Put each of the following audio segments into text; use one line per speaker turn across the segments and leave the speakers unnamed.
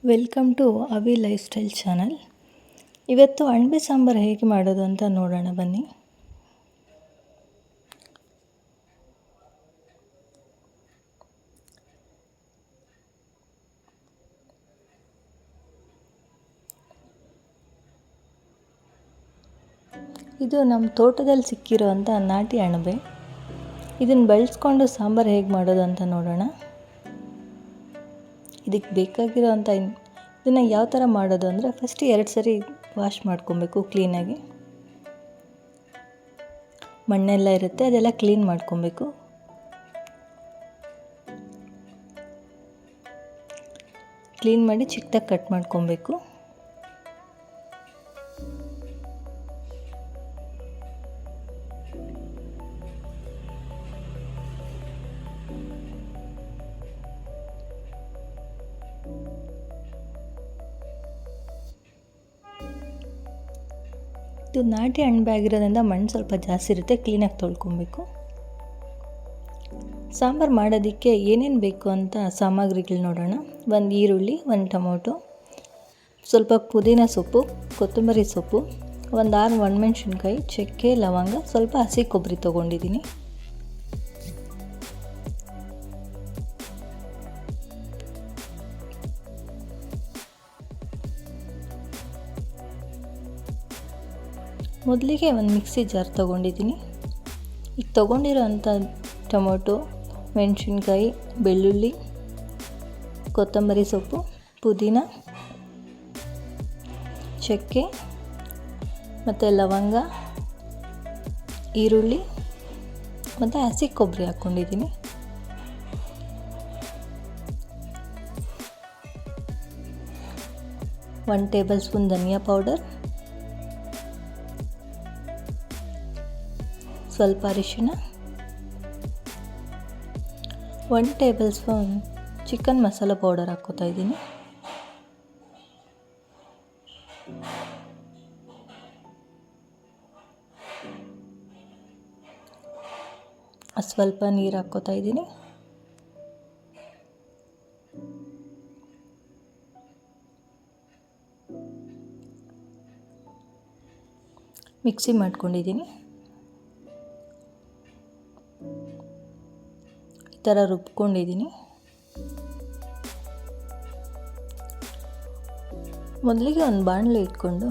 Welcome to ಅವಿ life style channel. ಇವತ್ತು ಅಣಬೆ ಸಾಂಬಾರು ಹೇಗೆ ಮಾಡೋದು ಅಂತ ನೋಡೋಣ ಬನ್ನಿ. ಇದು ನಮ್ಮ ತೋಟದಲ್ಲಿ ಸಿಕ್ಕಿರೋವಂಥ ನಾಟಿ ಅಣಬೆ. ಇದನ್ನು ಬಳಸ್ಕೊಂಡು ಸಾಂಬಾರು ಹೇಗೆ ಮಾಡೋದು ಅಂತ ನೋಡೋಣ. ಇದಕ್ಕೆ ಬೇಕಾಗಿರೋವಂಥ ಇದನ್ನು ಯಾವ ಥರ ಮಾಡೋದು ಅಂದರೆ ಫಸ್ಟ್ 2 ಸರಿ ವಾಶ್ ಮಾಡ್ಕೊಬೇಕು ಕ್ಲೀನಾಗಿ. ಮಣ್ಣೆಲ್ಲ ಇರುತ್ತೆ, ಅದೆಲ್ಲ ಕ್ಲೀನ್ ಮಾಡ್ಕೊಬೇಕು. ಕ್ಲೀನ್ ಮಾಡಿ ಚಿಕ್ಕದಾಗಿ ಕಟ್ ಮಾಡ್ಕೊಬೇಕು. ಇದು ನಾಟಿ ಅಣಬೆ ಆಗಿರೋದ್ರಿಂದ ಮಣ್ಣು ಸ್ವಲ್ಪ ಜಾಸ್ತಿ ಇರುತ್ತೆ, ಕ್ಲೀನಾಗಿ ತೊಳ್ಕೊಬೇಕು. ಸಾಂಬಾರು ಮಾಡೋದಕ್ಕೆ ಏನೇನು ಬೇಕು ಅಂತ ಸಾಮಗ್ರಿಗಳು ನೋಡೋಣ. 1 ಈರುಳ್ಳಿ, 1 ಟೊಮೊಟೊ, ಸ್ವಲ್ಪ ಪುದೀನ ಸೊಪ್ಪು, ಕೊತ್ತಂಬರಿ ಸೊಪ್ಪು, 6 ಒಣಮೆಣಸಿನ್ಕಾಯಿ, ಚಕ್ಕೆ, ಲವಂಗ, ಸ್ವಲ್ಪ ಹಸಿ ಕೊಬ್ಬರಿ ತೊಗೊಂಡಿದ್ದೀನಿ. ಮೊದಲಿಗೆ ಒಂದು ಮಿಕ್ಸಿ ಜಾರ್ ತೊಗೊಂಡಿದ್ದೀನಿ. ಈಗ ತೊಗೊಂಡಿರೋಂಥ ಟೊಮೊಟೊ, ಮೆಣಸಿನ್ಕಾಯಿ, ಬೆಳ್ಳುಳ್ಳಿ, ಕೊತ್ತಂಬರಿ ಸೊಪ್ಪು, ಪುದೀನ, ಚಕ್ಕೆ ಮತ್ತು ಲವಂಗ, ಈರುಳ್ಳಿ ಮತ್ತು ಹಸಿ ಕೊಬ್ಬರಿ ಹಾಕ್ಕೊಂಡಿದ್ದೀನಿ. ಒನ್ ಟೇಬಲ್ ಸ್ಪೂನ್ ಧನಿಯಾ ಪೌಡರ್, ಸ್ವಲ್ಪ ಅರಿಶಿಣ, 1 tablespoon chicken masala powder ಹಾಕ್ಕೋತಾ ಇದ್ದೀನಿ. ಸ್ವಲ್ಪ ನೀರು ಹಾಕ್ಕೋತಾ ಇದ್ದೀನಿ. ಮಿಕ್ಸಿ ಮಾಡ್ಕೊಂಡಿದ್ದೀನಿ. ಈ ಥರ ರುಬ್ಕೊಂಡಿದ್ದೀನಿ. ಮೊದಲಿಗೆ ಒಂದು ಬಾಣಲೆ ಇಟ್ಕೊಂಡು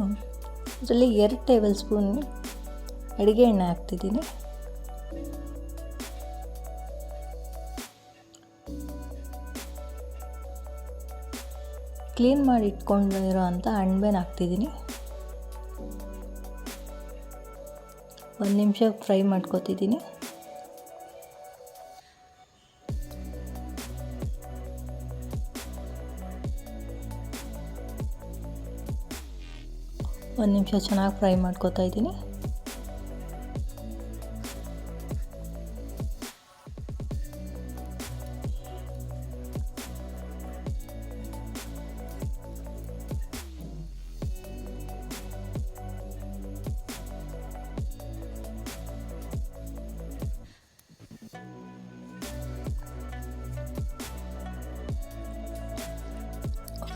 ಇದರಲ್ಲಿ 2 ಟೇಬಲ್ ಸ್ಪೂನ್ ಅಡುಗೆ ಎಣ್ಣೆ ಹಾಕ್ತಿದ್ದೀನಿ. ಕ್ಲೀನ್ ಮಾಡಿ ಇಟ್ಕೊಂಡಿರೋ ಅಂಥ ಅಣಬೆನ ಹಾಕ್ತಿದ್ದೀನಿ. 1 ನಿಮಿಷ ಫ್ರೈ ಮಾಡ್ಕೊತಿದ್ದೀನಿ. ಒಂದು ನಿಮಿಷ ಚೆನ್ನಾಗಿ ಫ್ರೈ ಮಾಡ್ಕೊತಾ ಇದ್ದೀನಿ.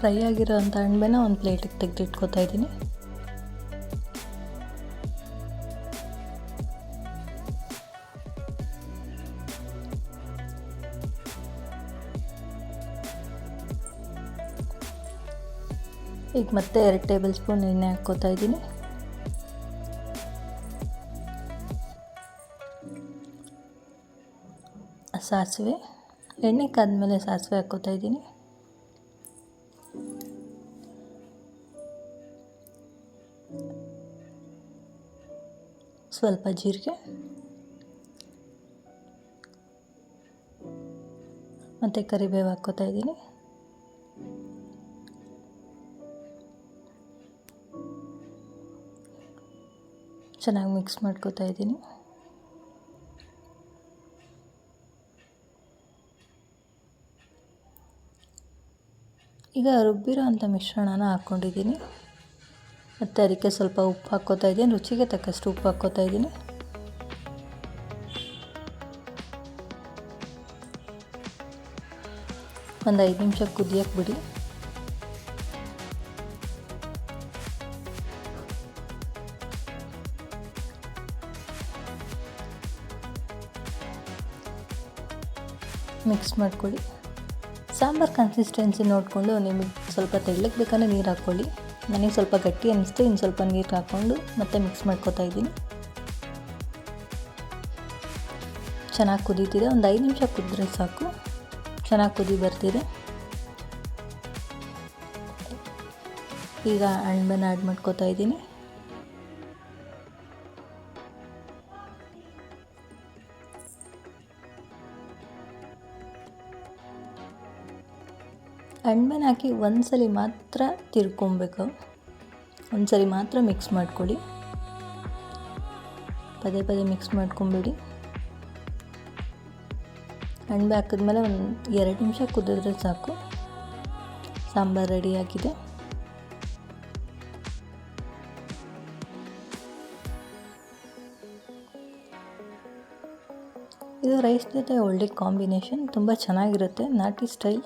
ಫ್ರೈ ಆಗಿರೋಂಥ ಅಣಬೆನ ಒಂದು ಪ್ಲೇಟಿಗೆ ತೆಗೆದಿಟ್ಕೊತಾ ಇದ್ದೀನಿ. ಈಗ ಮತ್ತೆ 2 ಟೇಬಲ್ ಸ್ಪೂನ್ ಎಣ್ಣೆ ಹಾಕ್ಕೋತಾ ಇದ್ದೀನಿ. ಸಾಸಿವೆ, ಎಣ್ಣೆ ಕಾದ್ಮೇಲೆ ಸಾಸಿವೆ ಹಾಕ್ಕೋತಾ ಇದ್ದೀನಿ. ಸ್ವಲ್ಪ ಜೀರಿಗೆ ಮತ್ತು ಕರಿಬೇವು ಹಾಕ್ಕೋತಾ ಇದ್ದೀನಿ. ಚೆನ್ನಾಗಿ ಮಿಕ್ಸ್ ಮಾಡ್ಕೋತಾ ಇದ್ದೀನಿ. ಈಗ ರುಬ್ಬಿರೋ ಅಂಥ ಮಿಶ್ರಣನ ಹಾಕ್ಕೊಂಡಿದ್ದೀನಿ. ಮತ್ತು ಅದಕ್ಕೆ ಸ್ವಲ್ಪ ಉಪ್ಪು ಹಾಕ್ಕೋತಾ ಇದ್ದೀನಿ. ರುಚಿಗೆ ತಕ್ಕಷ್ಟು ಉಪ್ಪು ಹಾಕ್ಕೋತಾ ಇದ್ದೀನಿ. ಒಂದು 5 ನಿಮಿಷ ಕುದಿಯೋಕ್ಕೆ ಬಿಡಿ. ಮಿಕ್ಸ್ ಮಾಡ್ಕೊಳ್ಳಿ. ಸಾಂಬಾರು ಕನ್ಸಿಸ್ಟೆನ್ಸಿ ನೋಡಿಕೊಂಡು ನಿಮಗೆ ಸ್ವಲ್ಪ ತೆಳ್ಳಗೆ ಬೇಕಾದ್ರೆ ನೀರು ಹಾಕ್ಕೊಳ್ಳಿ. ನನಗೆ ಸ್ವಲ್ಪ ಗಟ್ಟಿ ಅನ್ನಿಸ್ತು, ಇನ್ನು ಸ್ವಲ್ಪ ನೀರು ಹಾಕ್ಕೊಂಡು ಮತ್ತೆ ಮಿಕ್ಸ್ ಮಾಡ್ಕೊತಾ ಇದ್ದೀನಿ. ಚೆನ್ನಾಗಿ ಕುದೀತಿದೆ, ಒಂದು 5 ನಿಮಿಷ ಕುದಿದ್ರೆ ಸಾಕು. ಚೆನ್ನಾಗಿ ಕುದಿ ಬರ್ತಿದೆ. ಈಗ ಅಣಬೆನ ಆ್ಯಡ್ ಮಾಡ್ಕೊತಾ ಇದ್ದೀನಿ. ಅಣಬೆನ ಹಾಕಿ ಒಂದ್ಸಲಿ ಮಾತ್ರ ತಿರ್ಕೊಬೇಕು, ಒಂದ್ಸಲಿ ಮಾತ್ರ ಮಿಕ್ಸ್ ಮಾಡ್ಕೊಳ್ಳಿ. ಪದೇ ಪದೇ ಮಿಕ್ಸ್ ಮಾಡ್ಕೊಂಬಿಡಿ. ಅಣಬೆ ಹಾಕಿದ್ಮೇಲೆ ಒಂದು 2 ನಿಮಿಷ ಕುದಿದ್ರೆ ಸಾಕು. ಸಾಂಬಾರು ರೆಡಿಯಾಗಿದೆ. ಇದು ರೈಸ್ ಜೊತೆ ಒಳ್ಳೆ ಕಾಂಬಿನೇಷನ್, ತುಂಬ ಚೆನ್ನಾಗಿರುತ್ತೆ, ನಾಟಿ ಸ್ಟೈಲ್.